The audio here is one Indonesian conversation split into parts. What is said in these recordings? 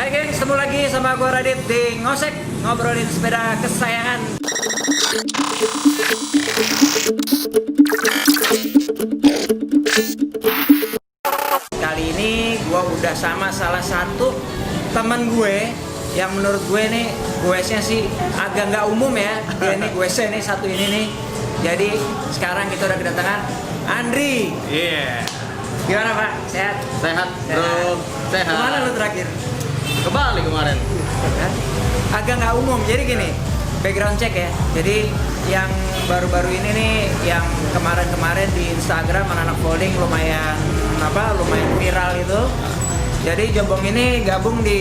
Hai geng, ketemu lagi sama gue Radit di Ngosek, ngobrolin sepeda kesayangan. Kali ini gue udah sama salah satu teman gue yang menurut gue nih goesnya sih agak nggak umum ya. Dia nih goesnya nih satu ini nih. Jadi sekarang kita udah kedatangan Andri. Iya. Gimana Pak? Sehat? Sehat, bro. Sehat. Kemana lu terakhir? Ke Bali kemarin. Agak nggak umum, jadi gini, background check ya. Jadi yang baru-baru ini nih, yang kemarin-kemarin di Instagram anak-anak folding lumayan viral itu. Jadi Jombong ini gabung di,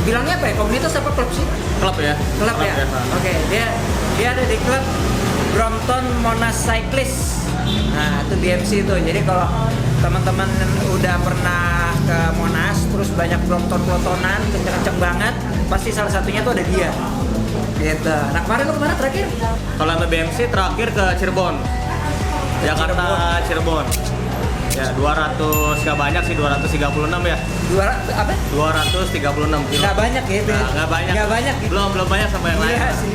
bilangnya apa ya, komunitas apa klub sih? Klub ya. Klub ya. Oke, dia ada di klub Brompton Monas Cyclist. Nah, itu BMC itu. Jadi kalau teman-teman udah pernah ke Monas, terus banyak peloton-pelotonan, kenceng-kenceng banget, pasti salah satunya tuh ada dia. Gitu. Nah, kemarin lu kemana terakhir? Kalau sama BMC terakhir ke Cirebon. Jakarta, Cirebon. Ya, 200, nggak banyak sih, 236 ya. Apa? 236 kilo. Nggak banyak ya itu ya? Nggak banyak. Nggak banyak. Belum banyak sama yang lain. Iya sih.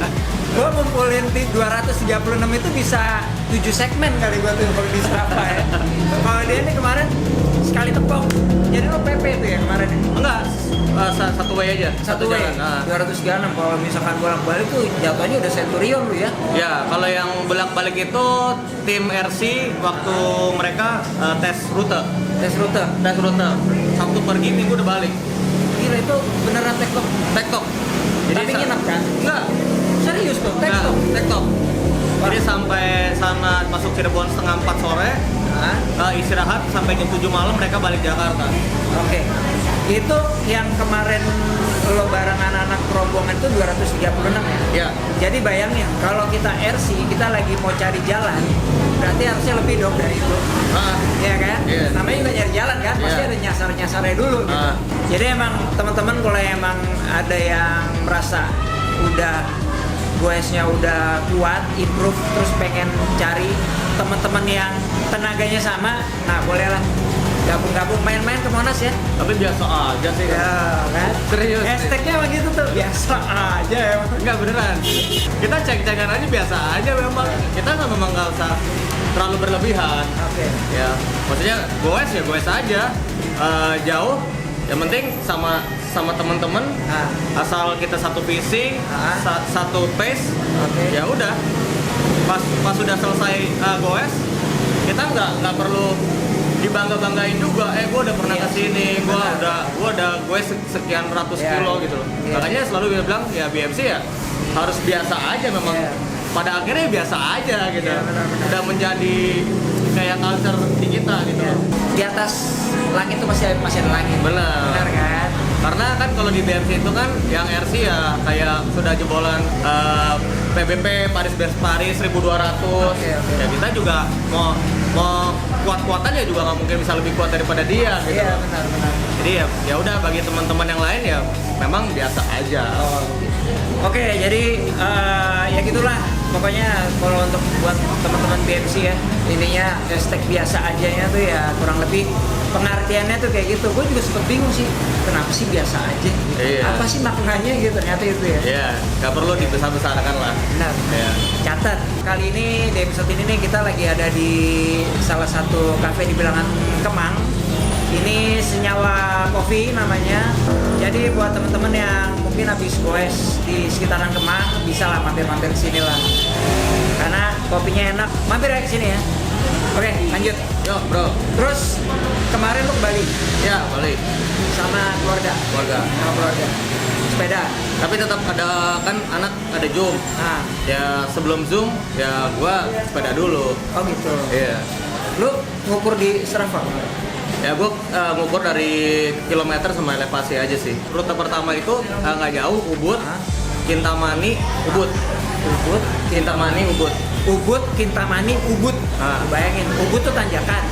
Gua ngumpulin di 236 itu bisa 7 segmen kali gua tuh kalau di Strava ya. Kalau dia ini kemarin sekali tepok. Jadi lo PP itu ya kemarin ya? Enggak, satu way aja. Satu way. jalan. Nah. 236 kalau misalkan bolak-balik tuh jatuhnya udah Centurion lu ya. Ya, kalau yang bolak-balik itu tim RC waktu mereka tes rute. Tes rute. Sabtu pergi, Minggu udah balik. Gila itu beneran tektok. Tektok. Tapi nginep kan? Enggak. Serius tuh, tektok. Tektok. Jadi sampai sana masuk Cirebon setengah 4 sore, istirahat sampai jam 7 malam mereka balik Jakarta. Oke. Itu yang kemarin lo bareng anak-anak rombongan itu 236 ya? Iya. Jadi bayangin, kalau kita RC, kita lagi mau cari jalan, berarti harusnya lebih dong dari itu. Iya kan? Iya. Namanya juga nyari jalan kan, pasti Iya. ada nyasar-nyasarnya dulu gitu. Jadi emang teman-teman kalau emang ada yang merasa udah goesnya udah kuat, improve, terus pengen cari teman-teman yang tenaganya sama, nah bolehlah gabung-gabung main-main ke Monas ya. Tapi biasa aja sih. Ya kan? Serius. Hashtagnya emang gitu tuh, biasa aja ya. Enggak beneran. Kita cek-cekan aja biasa aja memang. Kita memang nggak usah terlalu berlebihan. Oke. Ya, maksudnya goes aja. Jauh. Yang penting sama teman-teman, asal kita satu visi, satu pace, ya udah. Pas sudah selesai goes, kita nggak perlu dibangga-banggain juga. Gue udah pernah kesini, gue udah sekian ratus kilo gitu. Makanya selalu dia bilang ya BMC ya harus biasa aja memang. Pada akhirnya biasa aja gitu. Udah menjadi kayak culture di kita gitu. Di atas langit itu masih ada langit. Benar kan? Karena kan kalau di BMC itu kan yang RC ya kayak sudah jebolan PBP Paris 1200. Ya kita juga mau kuat-kuatannya juga nggak mungkin bisa lebih kuat daripada dia gitu. Iya benar. Jadi ya udah bagi teman-teman yang lain ya memang biasa aja. Oke, jadi ya gitulah. Pokoknya kalau untuk buat teman-teman BMC ya, intinya hashtag biasa ajanya tuh ya kurang lebih pengertiannya tuh kayak gitu. Gue juga sempet bingung sih, kenapa sih biasa aja? Iya. Apa sih maknanya gitu? Ternyata itu ya. Iya, nggak perlu dibesar-besarkan lah. Benar. Iya. Catat. Kali ini di episode ini nih kita lagi ada di salah satu kafe di bilangan Kemang. Ini Senyawa Coffee namanya. Jadi buat teman-teman yang mungkin habis goes di sekitaran Kemang, bisa lah mampir-mampir ke sini lah. Karena kopinya enak. Mampir ya ke sini ya. Oke, lanjut. Yuk, bro. Terus kemarin lu ke Bali Ya, balik. sama keluarga. Sama keluarga. Sepeda. Tapi tetap ada kan anak ada Zoom. Nah, Ya sebelum Zoom ya gua sepeda dulu. oh gitu. Iya. Lu ngukur di Strava? Ya gue ngukur dari kilometer sama elevasi aja sih. Rute pertama itu nggak jauh, Ubud, Kintamani, Ubud. Kintamani, Ubud. Ubud, Kintamani, Ubud. Bayangin, Ubud tuh tanjakan.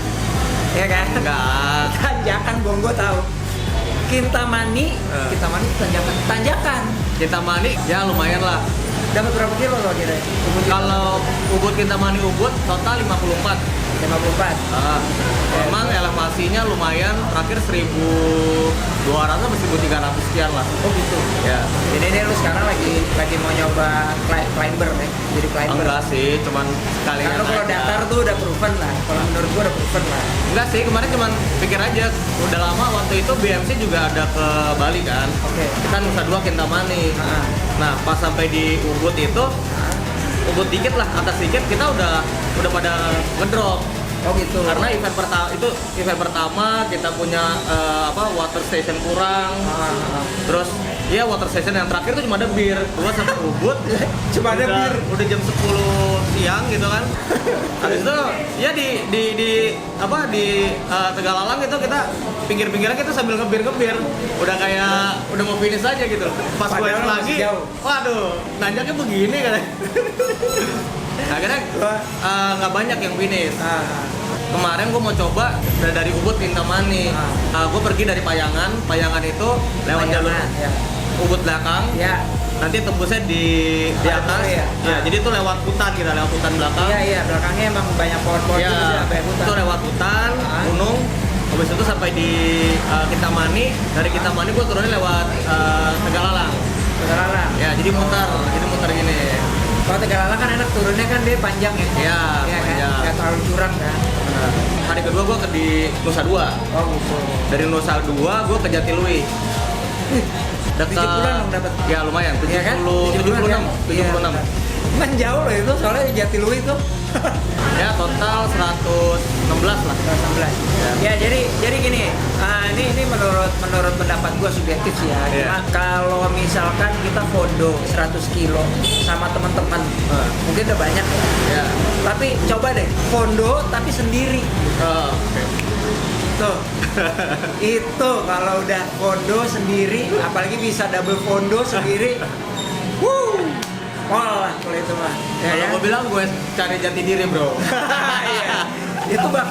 Ya kan? Enggak. Tanjakan Bongo tahu. Kintamani itu tanjakan. Kintamani ya lumayan lah. Dapat berapa kilo lo kira? Kalau Ubud Kintamani Ubud total 54. 54. Memang elevasinya lumayan, terakhir 1.200 sampai 1.300 sekian lah. Oh gitu. Ya. Jadi ini lu sekarang lagi mau nyoba climber ya? Jadi climber. Enggak sih, cuman sekalian Karena kalau aja. datar tuh udah proven lah. Kalau menurut gua udah proven lah. Enggak sih, kemarin cuman pikir aja. Udah lama waktu itu BMC juga ada ke Bali kan. Oke. Kita Nusa Dua Kintamani. Nah, pas sampai di Ubud itu, Ubud dikit lah, atas dikit kita udah pada ngedrop. Oh gitu. Karena event pertama kita punya water station kurang. Terus ya water station yang terakhir tuh cuma ada bir. Gua sampai Ubud Cuma ada bir. Udah jam 10 siang gitu kan. Habis itu ya di Tegalalang itu kita pinggir-pinggirnya kita sambil ngebir. Udah kayak udah mau finish aja gitu. Pas gue lagi, waduh, nanjaknya begini kan. Akhirnya nggak banyak yang finish. Kemarin gue mau coba dari Ubud Kintamani. Gue pergi dari Payangan itu lewat jalur Ubud belakang. Ya. Nanti tembusnya di atas. Ya, jadi itu lewat hutan kita, lewat hutan belakang. Iya, belakangnya emang banyak pohon-pohon Ya, gitu sampai hutan. itu lewat hutan, gunung. Habis itu sampai di Kintamani. Dari Kintamani gue turunnya lewat Tegalalang. Ya, jadi muter gini. Kalau Tegalalang kan enak turunnya kan dia panjang ya. Iya, Kan? panjang. Nggak terlalu curang kan. Nah, hari kedua gue di Nusa Dua. Oh gitu. Dari Nusa Dua gue ke Jatiluwi. Dekat 7 bulan dong dapat. Ya lumayan, 76, Iya kan? 76. Kan jauh loh itu soalnya di Jatiluwi itu. Ya total 116 lah. 19. Ya jadi gini, ini menurut pendapat gua subjektif sih ya. Cuma kalau misalkan kita foto 100 kilo sama teman-teman, mungkin udah banyak ya. Ya. Tapi coba deh foto tapi sendiri. Oke. Tuh. Itu kalau udah foto sendiri, apalagi bisa double foto sendiri. Wah, kalau itu mah. Kalau gue bilang gue cari jati diri bro. Iya. Itu enggak.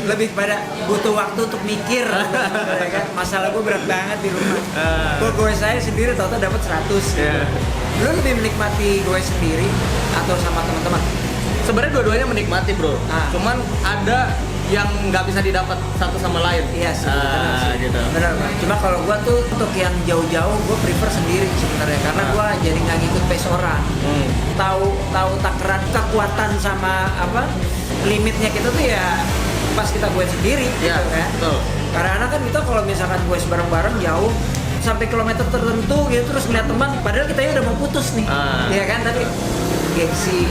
Lebih pada butuh waktu untuk mikir, ya kan? Masalah gue berat banget di rumah. Gue saya sendiri total dapat 100. Yeah. Lu lebih menikmati gue sendiri atau sama teman-teman? Sebenarnya dua-duanya menikmati bro. Cuman ada yang nggak bisa didapat satu sama lain. Iya sih, benar sih. Gitu. Benar, Bang. Cuma kalau gua tuh untuk yang jauh-jauh gua prefer sendiri sebenarnya karena gua jadi nggak ngikut pace orang. Tahu takaran kekuatan sama limitnya kita tuh ya pas kita gue sendiri gitu kan. Betul. Karena kan kita kalau misalkan gue bareng-bareng jauh sampai kilometer tertentu gitu terus ngeliat teman padahal kita udah mau putus nih. Ya kan tapi gengsi.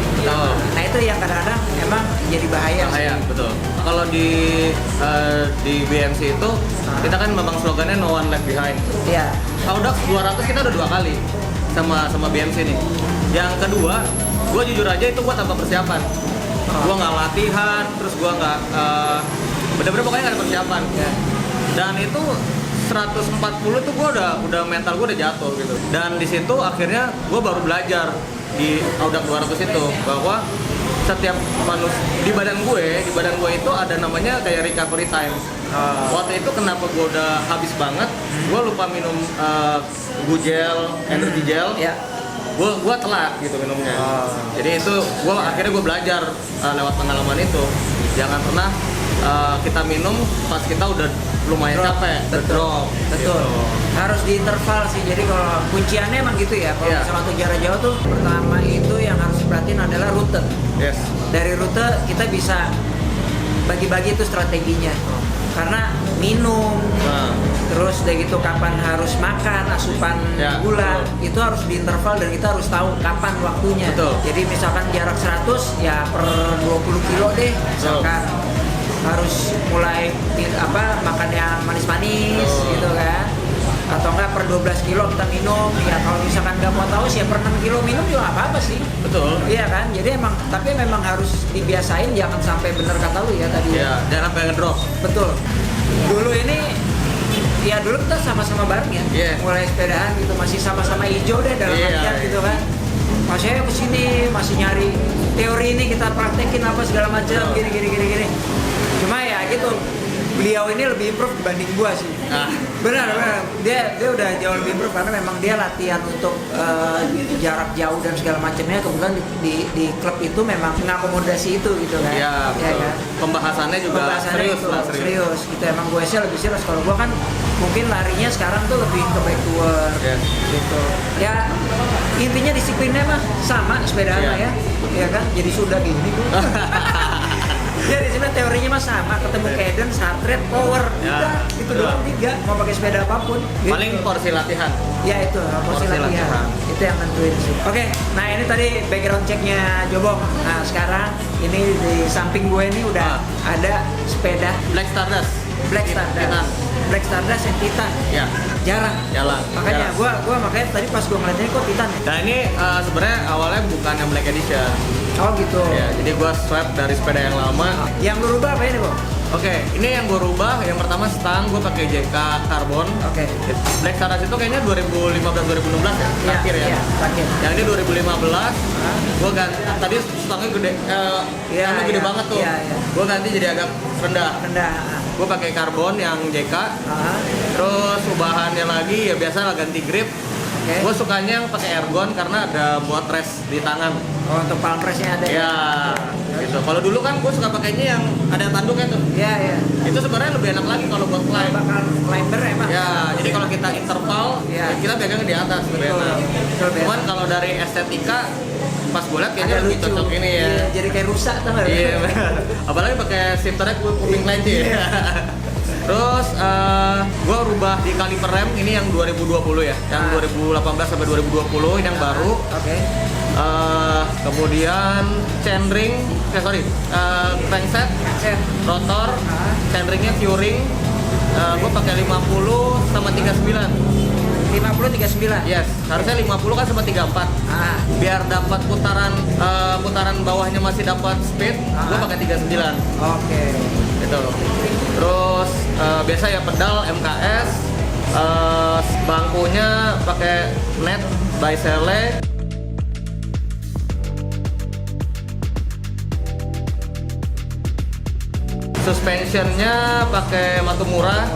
Nah itu yang kadang-kadang emang jadi bahaya sih. Betul. Kalau di BMC itu kita kan memang slogannya no one left behind. Iya. Udah 200 kita udah 2 kali sama BMC nih. Yang kedua, gue jujur aja itu gue tanpa persiapan. Gue nggak latihan, terus gue nggak bener-bener pokoknya nggak ada persiapan. Dan itu 140 tuh gue udah mental gue udah jatuh gitu. Dan di situ akhirnya gue baru belajar di Audax 200 itu bahwa setiap manusia di badan gue itu ada namanya kayak recovery time. Waktu itu kenapa gue udah habis banget, gue lupa minum gugel, energy gel. Gue telat gitu minumnya. Jadi itu akhirnya gue belajar lewat pengalaman itu. Jangan pernah kita minum pas kita udah lumayan capek, drop. Betul. Gitu. Harus di interval sih. Jadi kalau kunciannya emang gitu ya. Kalau misalnya untuk jarak jauh tuh pertama itu yang harus diperhatiin adalah rute. Yes. Dari rute kita bisa bagi-bagi itu strateginya. Karena minum, terus udah gitu kapan harus makan, asupan gula, itu harus di interval dan kita harus tahu kapan waktunya. Betul. Jadi misalkan jarak 100 ya per 20 kilo deh misalkan. Harus mulai makan yang manis-manis gitu kan. Atau enggak per 12 kilo kita minum. Ya kalau misalkan nggak mau tahu sih ya per 6 kilo minum juga apa-apa sih. Betul. Iya kan? Jadi tapi memang harus dibiasain jangan sampai bener kata lu ya tadi. Iya, jangan sampai ngedrop. Betul. Dulu kita sama-sama bareng ya. Mulai sepedahan gitu masih sama-sama hijau deh dalam artian gitu kan. Masih kesini masih nyari teori ini kita praktekin apa segala macam gini. Cuma ya gitu beliau ini lebih improve dibanding gua sih. Benar. Dia udah jauh lebih improve karena memang dia latihan untuk jarak jauh dan segala macamnya. Kemudian di klub itu memang mengakomodasi itu gitu kan. Iya, betul. Kan? Pembahasannya juga serius. Gitu emang gue sih lebih serius. Kalau gua kan mungkin larinya sekarang tuh lebih ke backward gitu. Ya intinya disiplinnya mah sama sepedaan ya. Iya kan? Jadi sudah gini gua. Ya di sini teorinya mah sama, ketemu cadence, heart rate, power, udah itu doang 3, mau pakai sepeda apapun. Gitu. Paling porsi latihan. Ya itu, porsi latihan. Itu yang nentuin sih. Oke, nah ini tadi background checknya Jobong. Nah sekarang ini di samping gue ini udah ada sepeda Black Stardust yang Titan. Ya. Jarang. Makanya gua makanya tadi pas gua ngeliatnya kok Titan ya. Nah ini sebenarnya awalnya bukan yang Black Edition. Oh gitu. Ya, jadi gua swap dari sepeda yang lama. Yang lu rubah apa ini, Bang? Oke, ini yang gue rubah. Yang pertama stang gue pakai JK Carbon. Oke. Black Stardust itu kayaknya 2015-2016 ya, terakhir ya. Iya, terakhir. Yang ini 2015. Gue ganti. Tadi stangnya gede, gede banget tuh. Gue ganti jadi agak rendah. Gue pakai karbon yang JK. Terus ubahannya lagi ya biasa lah ganti grip. Gue sukanya yang pakai ergon karena ada buat rest di tangan. Oh, untuk palm press-nya ada. Ya, gitu. Kalau dulu kan gue suka pakainya yang ada tanduknya tuh. Iya. Itu sebenarnya lebih enak lagi kalau buat climb. Bakal climber emang. Ya, jadi kalau kita interval, kita pegangnya di atas lebih enak. Cuman kalau dari estetika, pas gue liat kayaknya lebih cocok ini ya. Iya, jadi kayak rusak tuh nggak? Iya, apalagi pakai shifternya kuping kelinci ya. Terus gue rubah di kaliper rem ini yang 2020 ya, yang 2018 sampai 2020 ini yang baru. Oke. Kemudian chainring, crankset, rotor, chainringnya Q-ring. Gue pakai 50 sama 39. 50 39. Yes, harusnya 50 kan sama 34. Biar dapat putaran bawahnya masih dapat speed, gue pakai 39. Oke. Gitu. Terus biasa ya pedal MKS, bangkunya pakai net by Sele. Suspensionnya pakai Matumura.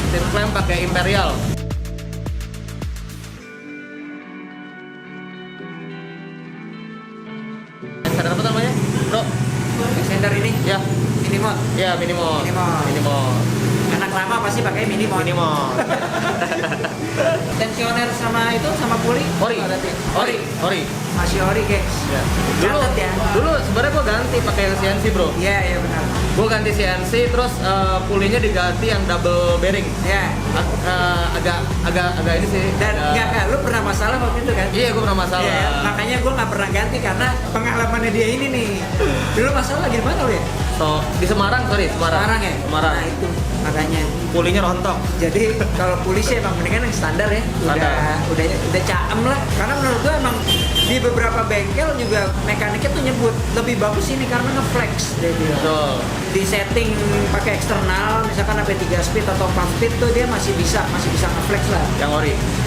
Seat clamp pakai Imperial. Sender apa namanya, bro? Sender ini? Ya. Minimod. Ya, minimod. Anak lama pasti pakai minimod. Tensioner sama itu sama puli? Ori. Masih ori, guys. Ya. Dulu sebenarnya gua ganti pakai yang CNC, bro. Iya benar. Gua ganti CNC terus pulinya diganti yang double bearing. Iya. Agak ini sih. Dan enggak, lu pernah masalah waktu itu kan? Iya, gua pernah masalah. Iya, makanya gua nggak pernah ganti karena pengalamannya dia ini nih. Dulu masalah lagi di mana lu ya? So, di Semarang ya? Semarang. Nah, itu makanya pulinya rontok. Jadi kalau puli sih emang mendingan yang standar ya. Udah caem lah. Karena menurut gua emang di beberapa bengkel juga mekaniknya tuh nyebut lebih bagus ini karena ngeflex dia bilang. Betul. Di setting pakai eksternal misalkan sampai 3 speed atau 4 speed tuh dia masih bisa ngeflex lah.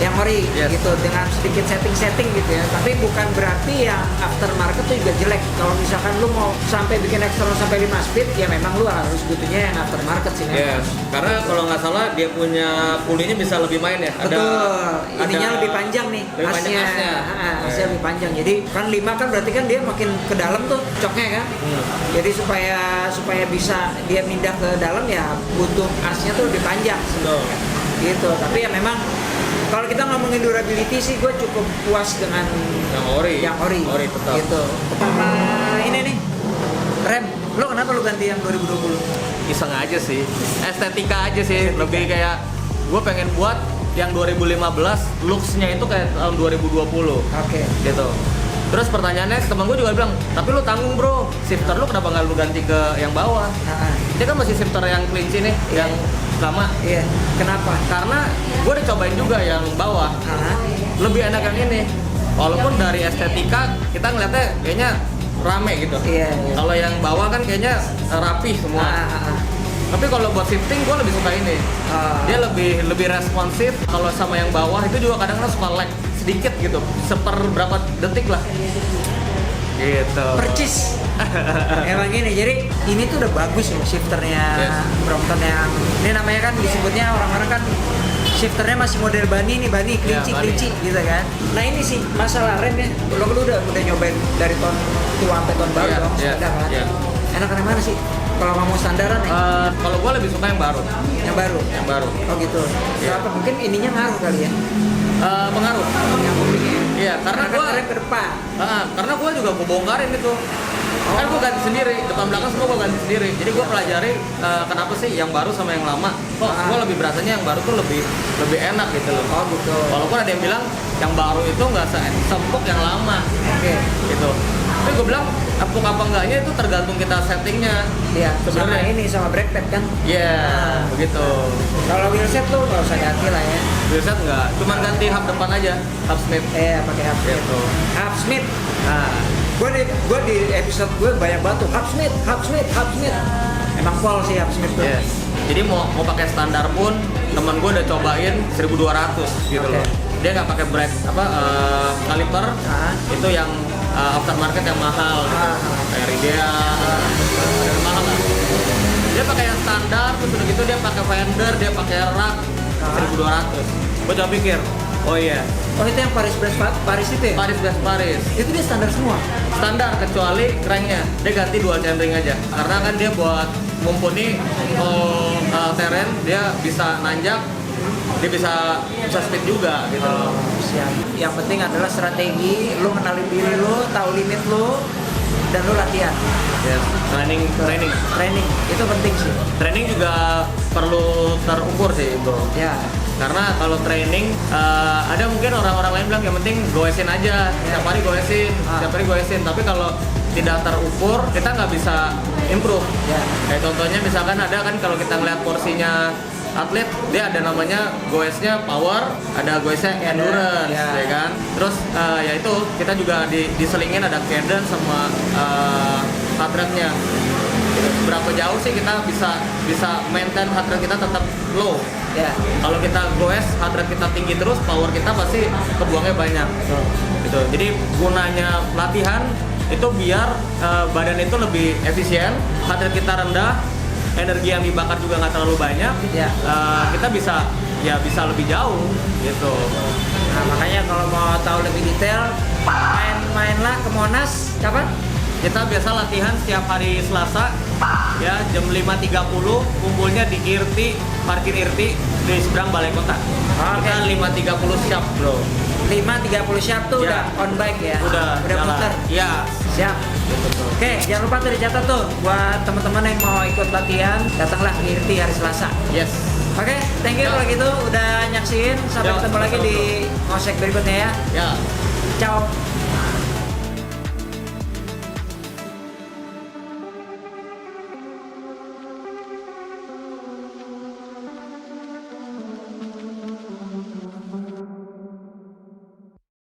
Yang ori yes. Gitu dengan sedikit setting gitu ya. Tapi bukan berarti yang aftermarket tuh juga jelek. Kalau misalkan lu mau sampai bikin eksternal sampai 5 speed ya memang lu harus butuhnya yang aftermarket sih. Yes. Karena kalau nggak salah dia punya pulinya bisa lebih main ya. Betul. Ininya lebih panjang nih. Asnya lebih panjang. Jadi kan 5 kan berarti kan dia makin ke dalam tuh coknya kan. Jadi supaya bisa dia pindah ke dalam ya butuh asnya tuh lebih panjang. Betul. Gitu. Tapi ya memang kalau kita ngomongin durability sih gue cukup puas dengan yang ori tetap. Gitu. Sama ini nih rem. Lo kenapa lo ganti yang 2020? Iseng aja sih. Estetika aja sih. Lebih kayak gue pengen buat yang 2015 looks-nya itu kayak tahun 2020. Oke. Gitu. Terus pertanyaannya temen gue juga bilang, tapi lu tanggung bro, shifter lu kenapa nggak lu ganti ke yang bawah? Dia kan masih shifter yang kelinci nih, yang lama. Iya. Kenapa? Karena gue udah cobain juga yang bawah, lebih enak yang ini. Walaupun dari estetika kita ngeliatnya kayaknya rame gitu. Iya. Kalau yang bawah kan kayaknya rapih semua. Tapi kalau buat shifting gue lebih suka ini. Dia lebih responsif. Kalau sama yang bawah itu juga kadang-kadang suka lag sedikit gitu, seper berapa detik lah. Gitu. Percis. Emang gini, jadi ini tuh udah bagus loh shifternya Brompton yang ini namanya kan disebutnya orang-orang kan shifternya masih model bani nih, bani kelinci gitu kan. Nah ini sih masalah rem ya. Lo udah nyobain dari tahun tua sampai tahun baru dong, sepeda kan. Enakan yang mana sih? Kalau mau standaran ya? Kalau gua lebih suka yang baru. Yang baru. Yang baru. Oh gitu. Kenapa? Mungkin ininya ngaruh kali ya? Pengaruh. Yang publiknya. Iya, karena gua rem ke depan. karena gua juga gua bongkarin itu. Kan gua ganti sendiri, depan belakang semua gua ganti sendiri. Jadi gua pelajari kenapa sih yang baru sama yang lama. Kok gua lebih berasanya yang baru tuh lebih enak gitu loh. Oh gitu. Walaupun ada yang bilang yang baru itu nggak seempuk yang lama. Oke. Gitu. Tapi gue bilang empuk apa enggaknya itu tergantung kita settingnya. Iya. Sama Sebenarnya. ini sama brake pad kan. Iya, begitu. Kalau wheel set tuh nggak usah ganti lah ya. Wheelset enggak, cuman ganti hub depan aja, hub Smith. Pakai hub Smith. Gitu. Hub Smith. Nah, Gue di episode gue banyak banget tuh hub Smith. Emang pol sih hub Smith tuh. yes. Jadi mau pakai standar pun temen gue udah cobain 1.200 gitu loh. Dia nggak pakai brake kaliper. Itu yang aftermarket yang mahal. Kayak Ridea, ada mahal lah. Dia pakai yang standar, terus udah gitu dia pakai fender, dia pakai rak 1.200. Gue coba pikir, oh iya, Oh itu yang Paris itu ya? Paris. Itu dia standar semua? Standar kecuali cranknya, dia ganti dual chainring aja. Karena kan dia buat mumpuni terrain, dia bisa nanjak, dia bisa speed juga gitu loh. Siap. Yang penting adalah strategi, lu kenalin diri lu, tahu limit lu, dan lu latihan. Yes. Training Itu penting sih. Training juga perlu terukur sih bro. Ya. Karena kalau training ada mungkin orang-orang lain bilang yang penting goesin aja, setiap hari goesin. Tapi kalau tidak terukur kita nggak bisa improve. Ya. Kayak contohnya misalkan ada kan kalau kita ngeliat porsinya atlet, dia ada namanya goesnya power, ada goesnya endurance, ya kan. Terus ya itu kita juga diselingin ada cadence sama heart rate-nya. Berapa jauh sih kita bisa maintain heart rate kita tetap low. Ya. Kalau kita goes, heart rate kita tinggi terus, power kita pasti kebuangnya banyak. Gitu. Jadi gunanya latihan itu biar badan itu lebih efisien, heart rate kita rendah, energi yang dibakar juga nggak terlalu banyak. Ya. Kita bisa lebih jauh gitu. Nah makanya kalau mau tahu lebih detail, mainlah ke Monas kapan? Kita biasa latihan setiap hari Selasa ya jam 5.30 kumpulnya di IRTI, parkir IRTI di seberang Balai Kota. Kita 5.30 sharp bro. 5.30 sharp tuh Ya. udah on bike ya? Udah jalan. muter? Iya. Siap. Oke, jangan lupa tuh dicatat tuh buat teman-teman yang mau ikut latihan, datanglah ke IRTI hari Selasa. Yes. Oke, thank you Ya. kalau gitu udah nyaksin. Sampai Ya, ketemu lagi sama-sama, di ngosek berikutnya ya. Ya. Ciao.